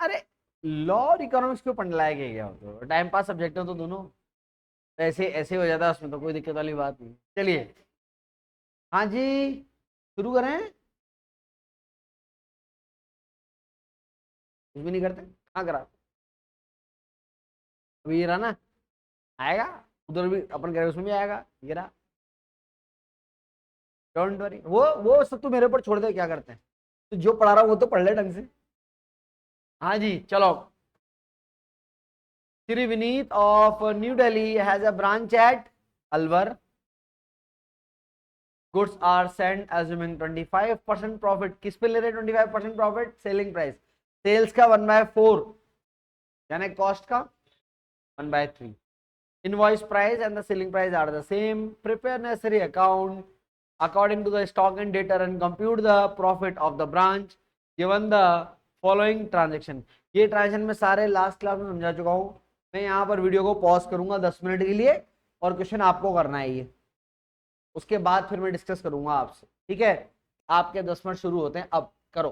अरे लॉ और इकोनॉमिक्स क्यों पढ़ने लायक है क्या? तो टाइम पास सब्जेक्ट है तो दोनों, ऐसे ऐसे हो जाता है, उसमें तो कोई दिक्कत वाली बात नहीं। चलिए, हाँ जी, शुरू करें। कुछ भी नहीं करते, कहाँ करा? अभी ये रहा ना, आएगा। उधर भी अपन कह रहे उसमें भी आएगा, ये रहा। डोंट वरी, वो सब तो मेरे ऊपर छोड़ दे, क्या करते हैं। तो जो पढ़ा रहा हूँ वो तो पढ़ ले ढंग से। हाँ जी, चलो। Shri Vineet of New Delhi has a branch at Alwar. Goods are send assuming 25% profit. किस पे ले रहे 25% प्रॉफिट? Selling price. सेल्स का 1/4 यानी कॉस्ट का 1/3। Invoice price and the selling price are the same. Prepare necessary account according to the stock and data and compute the profit of the branch given the following transaction। ये transaction में सारे last class में समझा चुका हूं। मैं यहाँ पर वीडियो को पॉज करूंगा 10 मिनट के लिए, और क्वेश्चन आपको करना है ये। उसके बाद फिर मैं डिस्कस करूंगा आपसे, ठीक है? आपके 10 मिनट शुरू होते हैं, अब करो।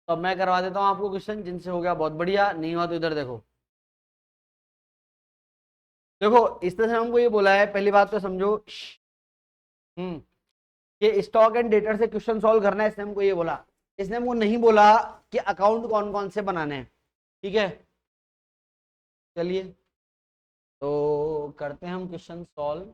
तो मैं करवा देता हूं आपको क्वेश्चन, जिनसे हो गया बहुत बढ़िया, नहीं हुआ तो इधर देखो। देखो, इस तरह से हमको ये बोला है, पहली बात तो समझो। हम्म ये स्टॉक एंड डेटा से क्वेश्चन सॉल्व करना है, इसने हमको ये बोला। इसने हमको नहीं बोला कि अकाउंट कौन कौन से बनाने हैं, ठीक है? चलिए, तो करते हैं हम क्वेश्चन सॉल्व।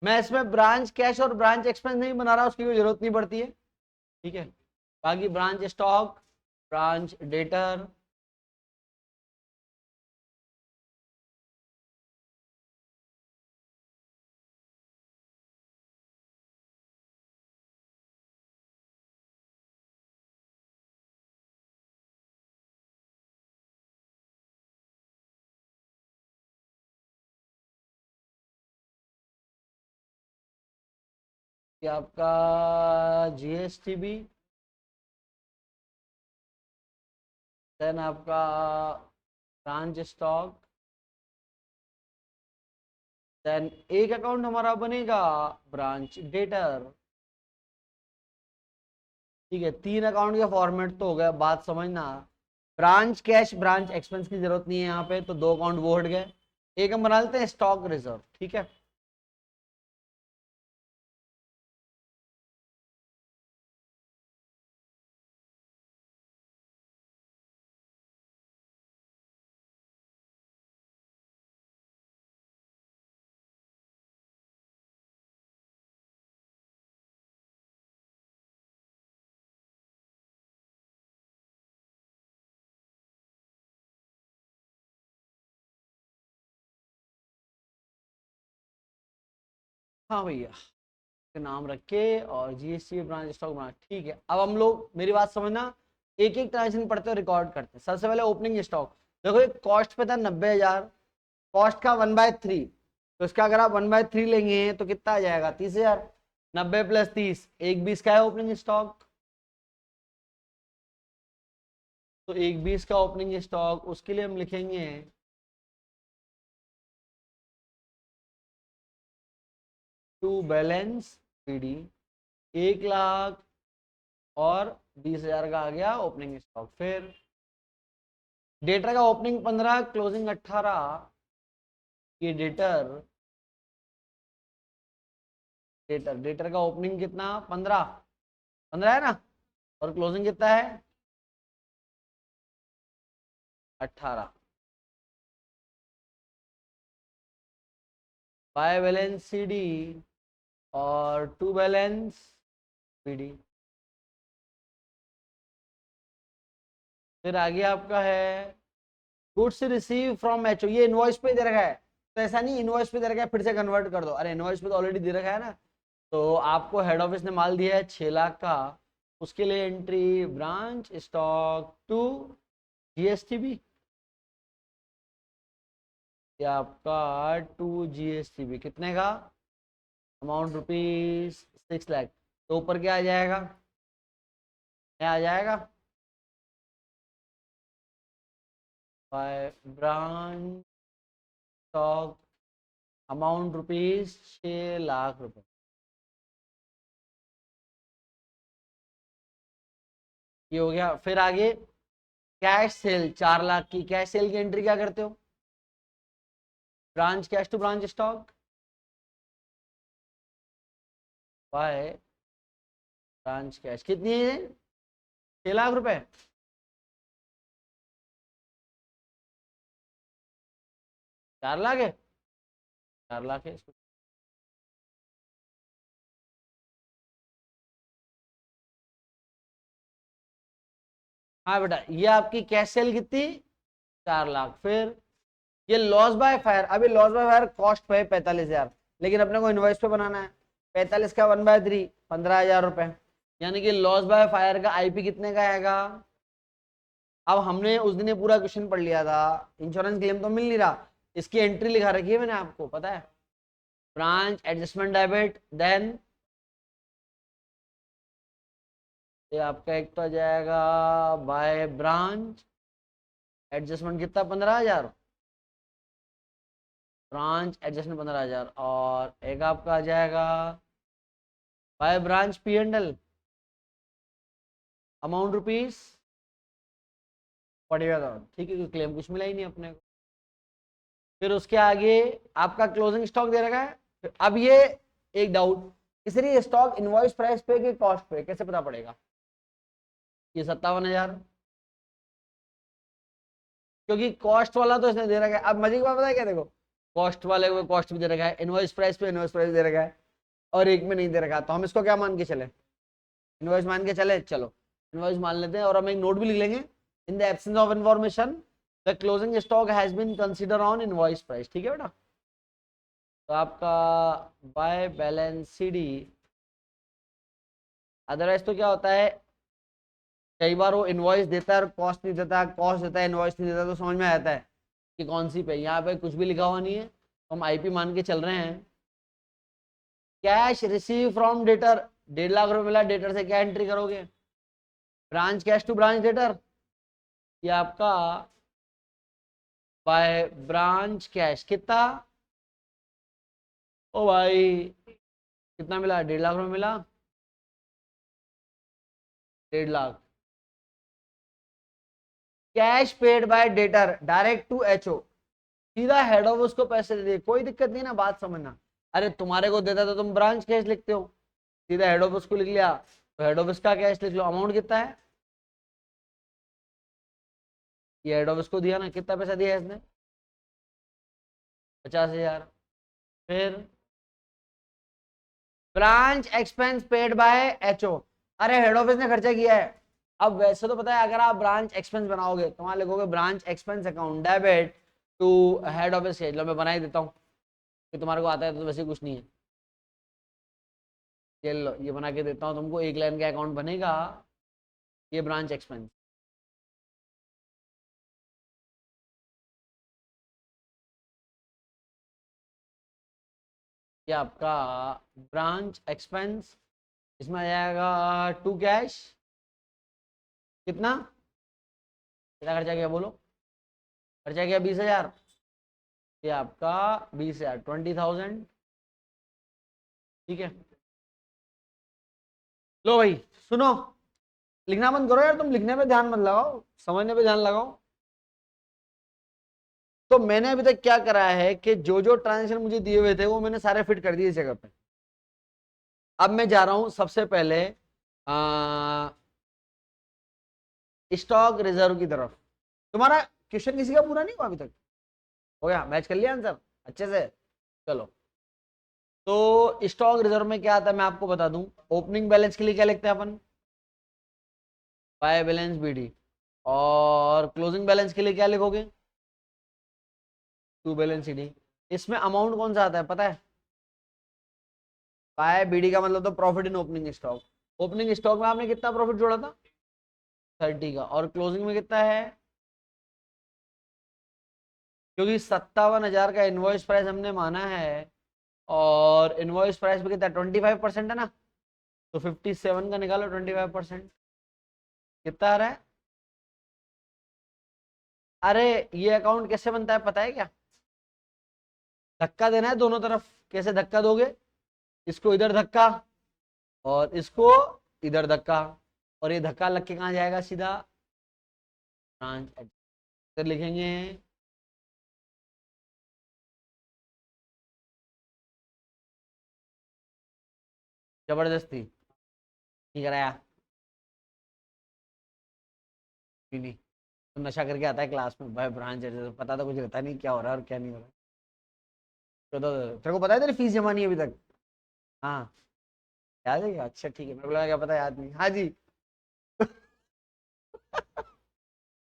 मैं इसमें ब्रांच कैश और ब्रांच एक्सपेंस नहीं बना रहा, उसकी कोई जरूरत नहीं पड़ती है, ठीक है? बाकी ब्रांच स्टॉक, ब्रांच डेटर, कि आपका जीएसटी भी, देन आपका ब्रांच स्टॉक, देन एक अकाउंट हमारा बनेगा ब्रांच डेटर, ठीक है? 3 अकाउंट के फॉर्मेट तो हो गया, बात समझना। ब्रांच कैश ब्रांच एक्सपेंस की जरूरत नहीं है यहाँ पे, तो 2 अकाउंट वो हट गए। एक हम बना लेते हैं स्टॉक रिजर्व, ठीक है? हाँ भैया, के नाम रख के और जीएसटी ब्रांच स्टॉक बना, ठीक है? अब हम लोग, मेरी बात समझना, एक एक ट्रांजेक्शन पढ़ते हैं, रिकॉर्ड करते हैं। सबसे पहले ओपनिंग स्टॉक। देखो, एक कॉस्ट पे था 90,000, कॉस्ट का 1/3, तो इसका अगर आप 1/3 लेंगे तो कितना आ जाएगा? 30,000। 90 + 30 1/20 का है ओपनिंग स्टॉक। तो 1/20 का ओपनिंग स्टॉक, उसके लिए हम लिखेंगे टू बैलेंस पीडी 1,00,000 और 20,000 का आ गया ओपनिंग स्टॉक। फिर डेटर का ओपनिंग 15, क्लोजिंग 18। ये डेटर डेटर डेटर का ओपनिंग कितना? 15, 15 है ना? और क्लोजिंग कितना है? 18। बाय बैलेंस सीडी और टू बैलेंस पीडी। फिर आगे आपका है गुड्स रिसीव फ्रॉम एचओ। ये इनवॉइस पे दे रखा है, तो ऐसा नहीं इनवॉइस पे दे रखा है फिर से कन्वर्ट कर दो। अरे इनवॉइस पे तो ऑलरेडी दे रखा है ना। तो आपको हेड ऑफिस ने माल दिया है 6 लाख का, उसके लिए एंट्री ब्रांच स्टॉक टू जीएसटीबी, ये आपका टू जीएसटीबी कितने का, अमाउंट रुपीज 6 लाख। तो ऊपर क्या आ जाएगा, क्या आ जाएगा, by branch stock amount rupees 6 lakh रुपए। ये हो गया। फिर आगे कैश सेल 4 लाख की, कैश सेल की एंट्री क्या करते हो, branch cash to branch stock by branch cash, कितनी है ये, 6 लाख रुपए। 4 लाख है, 4 लाख है। हाँ बेटा, ये आपकी कैश सेल कितनी, 4 लाख। फिर ये लॉस बाय फायर, अभी लॉस बाय फायर कॉस्ट पे 45,000, लेकिन अपने को इनवॉइस पे बनाना है। 45 का 1/3 15,000 रुपए, यानी कि लॉस बाय फायर का आईपी कितने का आएगा। अब हमने उस दिन ये पूरा क्वेश्चन पढ़ लिया था, इंश्योरेंस क्लेम तो मिल नहीं रहा, इसकी एंट्री लिखा रखी है मैंने, आपको पता है, ब्रांच एडजस्टमेंट डेबिट, देन ये आपका एक तो आ जाएगा बाय ब्रांच एडजस्टमेंट कितना, 15,000, ब्रांच एडजस्टमेंट 15,000, और एक आपका आ जाएगा by branch P and L amount rupees 45,000, ठीक है, क्लेम कुछ मिला ही नहीं अपने को। फिर उसके आगे आपका क्लोजिंग स्टॉक दे रखा है। अब ये एक डाउट, इसलिए स्टॉक इनवॉइस प्राइस पे कि कॉस्ट पे, कैसे पता पड़ेगा, ये 57,000, क्योंकि कॉस्ट वाला तो इसने दे रखा है। अब मजे की बात पता है क्या, देखो कॉस्ट वाले को कॉस्ट भी दे रखा है, इनवॉइस प्राइस पे इनवॉइस प्राइस दे रखा है, और एक में नहीं दे रखा, तो हम इसको क्या मान के चले, इनवॉइस मान के चले, चलो इनवॉइस मान लेते हैं, और हम एक नोट भी लिख लेंगे, in the absence of information the closing stock has been consider on invoice price, ठीक है बेटा। तो आपका बाय बैलेंस सीडी, अदरवाइज तो क्या होता है, कई बार वो इनवॉइस देता है और कॉस्ट नहीं देता, कॉस्ट देता है इनवॉइस नहीं देता, तो समझ में आता है कि कौन सी पे। यहाँ पे कुछ भी लिखा हुआ नहीं है, तो हम आईपी मान के चल रहे हैं। Cash receive from debtor, 1.5 lakh रुपए मिला डेटर से, क्या एंट्री करोगे, branch cash to branch debtor, ये आपका बाय ब्रांच कैश कितना, ओ भाई कितना मिला, 1.5 लाख रुपए मिला, 1.5 lakh. Cash paid by debtor direct to HO, सीधा हेड ऑफिस को पैसे दे दिए, कोई दिक्कत नहीं ना, बात समझना। अरे तुम्हारे को देता तो तुम ब्रांच कैश लिखते हो, सीधा हेड ऑफिस को लिख लिया, तो हेड ऑफिस का कैश लिख लो। अमाउंट कितना है, ये हेड ऑफिस को दिया ना, कितना पैसा दिया है इसने, 50,000। फिर branch expense paid by HO, अरे हेड ऑफिस ने खर्चा किया है। अब वैसे तो पता है, अगर आप ब्रांच एक्सपेंस बनाओगे तो वहां लिखोगे branch expense account debit to head office cash, लो मैं बना ही देता हूँ कि तुम्हारे को आता है, तो वैसे कुछ नहीं है, ये लो ये बना के देता हूँ तुमको, एक लाइन का अकाउंट बनेगा, ये ब्रांच एक्सपेंस। ये आपका ब्रांच एक्सपेंस, इसमें आ जाएगा टू कैश, कितना, कितना खर्चा किया बोलो, खर्चा किया 20,000, ये आपका 20,000 20,000, ठीक है। लो भाई सुनो, लिखना बंद करो यार, तुम लिखने पे ध्यान मत लगाओ, समझने पे ध्यान लगाओ। तो मैंने अभी तक क्या करा है कि जो जो ट्रांजेक्शन मुझे दिए हुए थे वो मैंने सारे फिट कर दिए इस जगह पे। अब मैं जा रहा हूं सबसे पहले स्टॉक रिजर्व की तरफ। तुम्हारा क्वेश्चन किसी का पूरा नहीं हुआ अभी तक, हो गया, मैच कर लिया आंसर अच्छे से, चलो। तो स्टॉक रिजर्व में क्या आता है मैं आपको बता दूं, ओपनिंग बैलेंस के लिए क्या लिखते हैं अपन, बाय बैलेंस बीडी, और क्लोजिंग बैलेंस के लिए क्या लिखोगे, टू बैलेंस सीडी। इसमें अमाउंट कौन सा आता है पता है, बाय बीडी का मतलब तो profit in opening stock, opening stock में आपने कितना प्रॉफिट जोड़ा था? 30 का। और क्लोजिंग में कितना है? क्योंकि 57,000 का इनवॉइस प्राइस हमने माना है और इनवॉइस प्राइस पे कितना 25% है ना, तो 57 का निकालो 25%, कितना आ रहा है? अरे ये अकाउंट कैसे बनता है पता है क्या? धक्का देना है दोनों तरफ। कैसे धक्का दोगे? इसको इधर धक्का और इसको इधर धक्का, और ये धक्का लग के कहाँ जाएगा? सीधा ब्रांच एडजस्टर लिखेंगे। जबरदस्ती नहीं कराया, नहीं तो नशा करके आता है क्लास में भाई, ब्रांच एडजस्टर पता तो कुछ रहता नहीं क्या हो रहा है और क्या नहीं हो रहा। तो तेरे को पता है तेरी फीस जमा नहीं है अभी तक? हाँ याद है क्या? अच्छा ठीक है, मेरे को लगा क्या पता याद नहीं। हाँ जी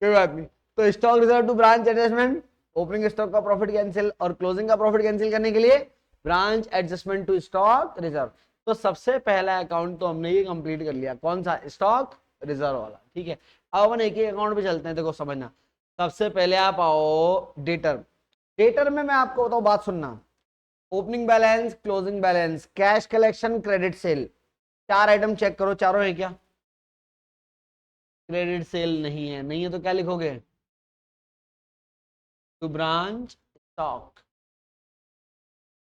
कोई बात नहीं। तो stock reserve to branch adjustment, opening stock का प्रॉफिट कैंसिल और क्लोजिंग का प्रॉफिट कैंसिल करने के लिए branch adjustment to stock reserve. तो सबसे पहला अकाउंट तो हमने ये कंप्लीट कर लिया, कौन सा? स्टॉक रिजर्व वाला। ठीक है, अब अपन एक एक अकाउंट पे चलते हैं। देखो समझना, सबसे पहले आप आओ डेटर। डेटर में मैं आपको बताऊं, बात सुनना। Opening balance, closing balance, cash collection, credit sale, चार आइटम चेक करो, चारों है क्या? क्रेडिट सेल नहीं है, नहीं है तो क्या लिखोगे? To branch stock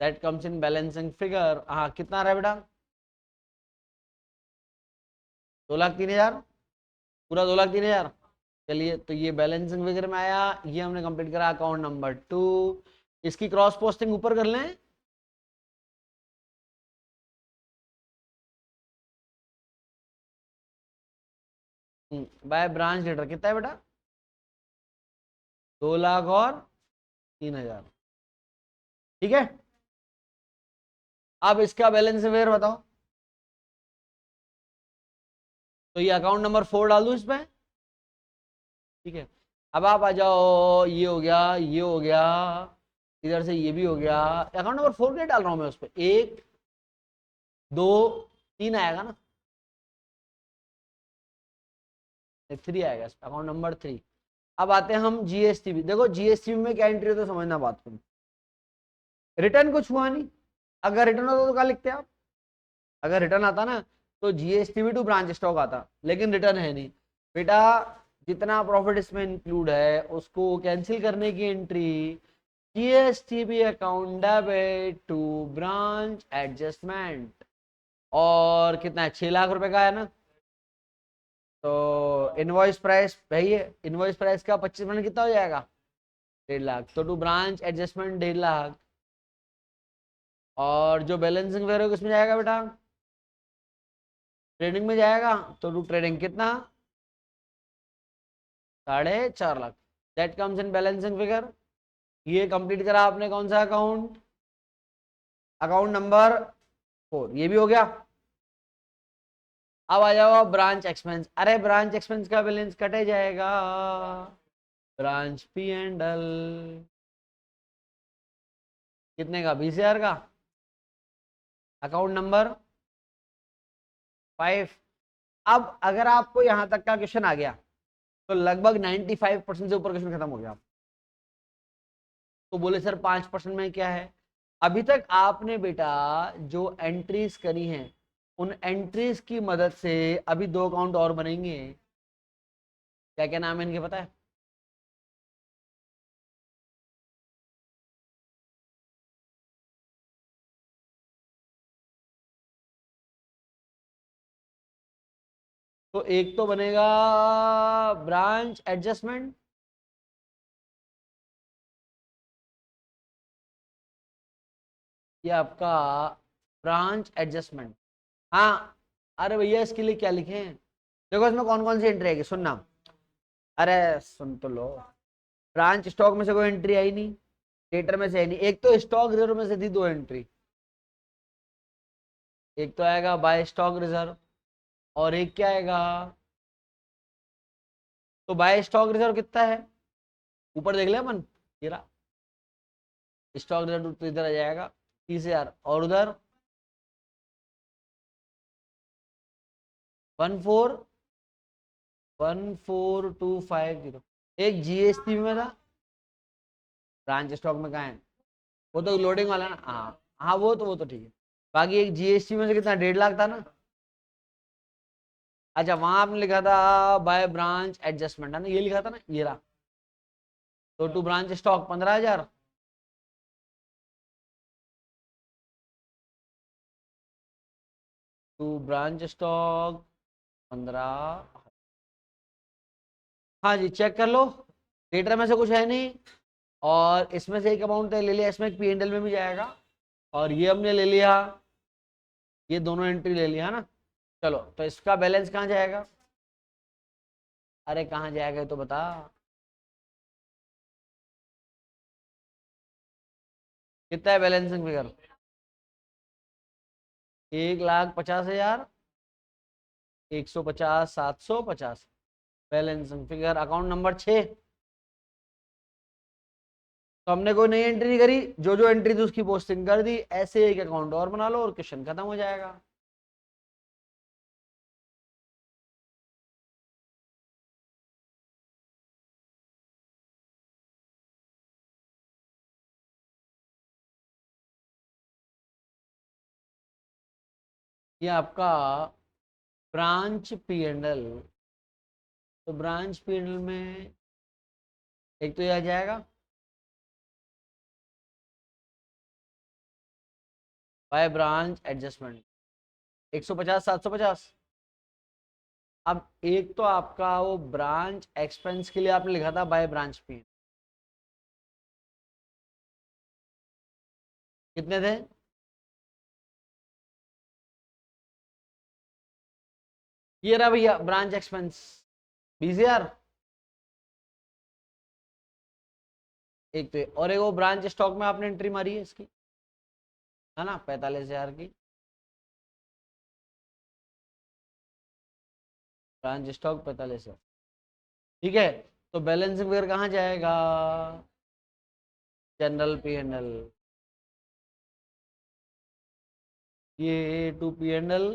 that comes in balancing figure. हाँ कितना आ रहा है बेटा? 2,03,000, पूरा 2,03,000। चलिए तो ये बैलेंसिंग फिगर में आया, ये हमने कंप्लीट करा। अकाउंट नंबर 2, इसकी क्रॉस पोस्टिंग ऊपर कर लें। बाय ब्रांच डेटर कितना है बेटा? 2,00,000 और 3,000। ठीक है, अब इसका बैलेंस फिगर बताओ। तो ये अकाउंट नंबर 4 डाल दूं इसमें? ठीक है, अब आप आ जाओ, ये हो गया, ये हो गया, इधर से ये भी हो गया। अकाउंट नंबर 4 क्या डाल रहा हूं मैं उस पर? 1 2 3 आएगा ना? 3 आएगा इस पे, अकाउंट नंबर 3। अब आते हैं हम जीएसटीवी। देखो जीएसटीवी में क्या एंट्री हो तो समझना बात को। रिटर्न कुछ हुआ नहीं, अगर रिटर्न होता तो क्या लिखते आप? अगर रिटर्न आता ना तो जीएसटीवी टू ब्रांच स्टॉक आता, लेकिन रिटर्न है नहीं बेटा। जितना प्रॉफिट इसमें इंक्लूड है उसको कैंसिल करने की एंट्री जीएसटीवी account debit to branch adjustment. और कितना है? 6,00,000 रुपए का है ना? तो इनवॉइस प्राइस भाई, इनवॉइस प्राइस का 25% कितना हो जाएगा? 1,50,000। तो टू ब्रांच एडजस्टमेंट 1,50,000। और जो बैलेंसिंग वेयर है किसमें जाएगा बेटा? ट्रेडिंग में जाएगा। तो टू ट्रेडिंग कितना? 4,50,000। That comes in balancing figure. ये कंप्लीट करा आपने कौन सा अकाउंट? अकाउंट नंबर 4, ये भी हो गया। अब आ जाओ ब्रांच एक्सपेंस। अरे ब्रांच एक्सपेंस का बैलेंस कटे जाएगा, ब्रांच पी एंड एल कितने का? 20,000 का। Account number 5। अब अगर आपको यहां तक का क्वेश्चन आ गया तो लगभग 95% से ऊपर क्वेश्चन खत्म हो गया। तो बोले सर 5% में क्या है? अभी तक आपने बेटा जो एंट्रीज करी हैं उन एंट्रीज की मदद से अभी दो अकाउंट और बनेंगे। क्या क्या नाम है इनके पता है? तो एक तो बनेगा ब्रांच एडजस्टमेंट, ये आपका ब्रांच एडजस्टमेंट। हाँ अरे भैया इसके लिए क्या लिखे हैं? देखो इसमें कौन कौन सी एंट्री आएगी सुनना। अरे सुन तो लो, ब्रांच स्टॉक में से कोई एंट्री आई नहीं, डेटर में से आई नहीं। एक तो स्टॉक रिजर्व में से थी दो एंट्री, एक तो आएगा बाय स्टॉक रिजर्व और एक क्या आएगा? तो बाय स्टॉक रिजर्व कितना है? ऊपर देख ले अपन, ये रहा स्टॉक रिजर्व, तो इधर आ जाएगा 30,000 और उधर 14,14250। एक जीएसटी में था, ब्रांच स्टॉक में कहाँ है? वो तो लोडिंग वाला ना, हाँ हाँ, वो तो ठीक है। बाकी एक जीएसटी में से कितना, 1.5 लाख था ना। अच्छा, वहां आपने लिखा था बाय ब्रांच एडजस्टमेंट, है ना, ये लिखा था ना, ये रहा। तो to branch stock 15,000, to branch stock 15। हाँ जी, चेक कर लो, डेटर में से कुछ है नहीं, और इसमें से एक अमाउंट ले लिया, इसमें एक P&L में भी जाएगा, और ये हमने ले लिया, ये दोनों एंट्री ले लिया, है ना। चलो, तो इसका बैलेंस कहाँ जाएगा? अरे कहाँ जाएगा तो बता। कितना है balancing figure? 1,50,000, 150, 750। Balancing figure account number 6। तो हमने कोई नई एंट्री नहीं करी, जो जो एंट्री थी उसकी पोस्टिंग कर दी, ऐसे एक अकाउंट और बना लो और क्वेश्चन खत्म हो जाएगा। ये आपका ब्रांच P&L, तो ब्रांच P&L में एक तो ये आ जाएगा बाय ब्रांच एडजस्टमेंट, 150, 750। अब एक तो आपका वो ब्रांच एक्सपेंस के लिए आपने लिखा था बाय ब्रांच P, कितने थे? ये रहा भैया ब्रांच एक्सपेंस, 20,000। एक तो और एक वो ब्रांच स्टॉक में आपने एंट्री मारी है इसकी, है ना, 45,000 की। ब्रांच स्टॉक 45,000, ठीक है। तो बैलेंसिंग फिगर कहाँ जाएगा? जनरल P&L, ये टू P&L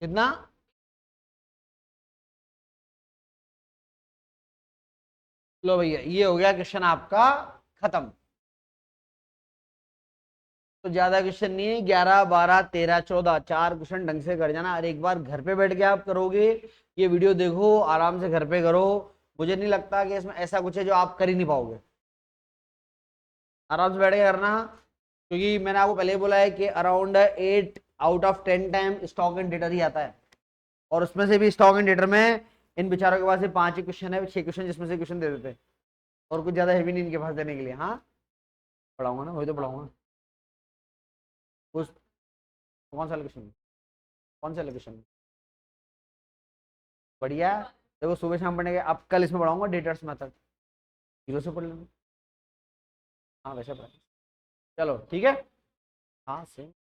कितना? लो भैया, ये हो गया क्वेश्चन आपका खत्म। तो ज्यादा क्वेश्चन नहीं है, 11, 12, 13, 14, 4 क्वेश्चन ढंग से कर जाना, और एक बार घर पे बैठ के आप करोगे, ये वीडियो देखो आराम से घर पे करो। मुझे नहीं लगता कि इसमें ऐसा कुछ है जो आप कर ही नहीं पाओगे। आराम से बैठ के करना, क्योंकि मैंने आपको पहले ही बोला है कि around 8 out of 10 time stock and debtor ही आता है, और उसमें से भी स्टॉक एंड डेटर में इन बेचारों के पास से 5 ही क्वेश्चन है, 6 क्वेश्चन जिसमें से क्वेश्चन दे देते हैं, और कुछ ज्यादा हैवी नहीं इनके पास देने के लिए। हाँ, पढ़ाऊंगा ना, वही तो पढ़ाऊंगा। उस कौन सा लोकेशन, कौन सा लोकेशन? बढ़िया। देखो, सुबह शाम पढ़ने के, अब कल इसमें पढ़ाऊंगा डेटर्स मेथड, 0 से पढ़ लेंगे। हाँ, वैसे पढ़ा, चलो ठीक है। हाँ, सेम।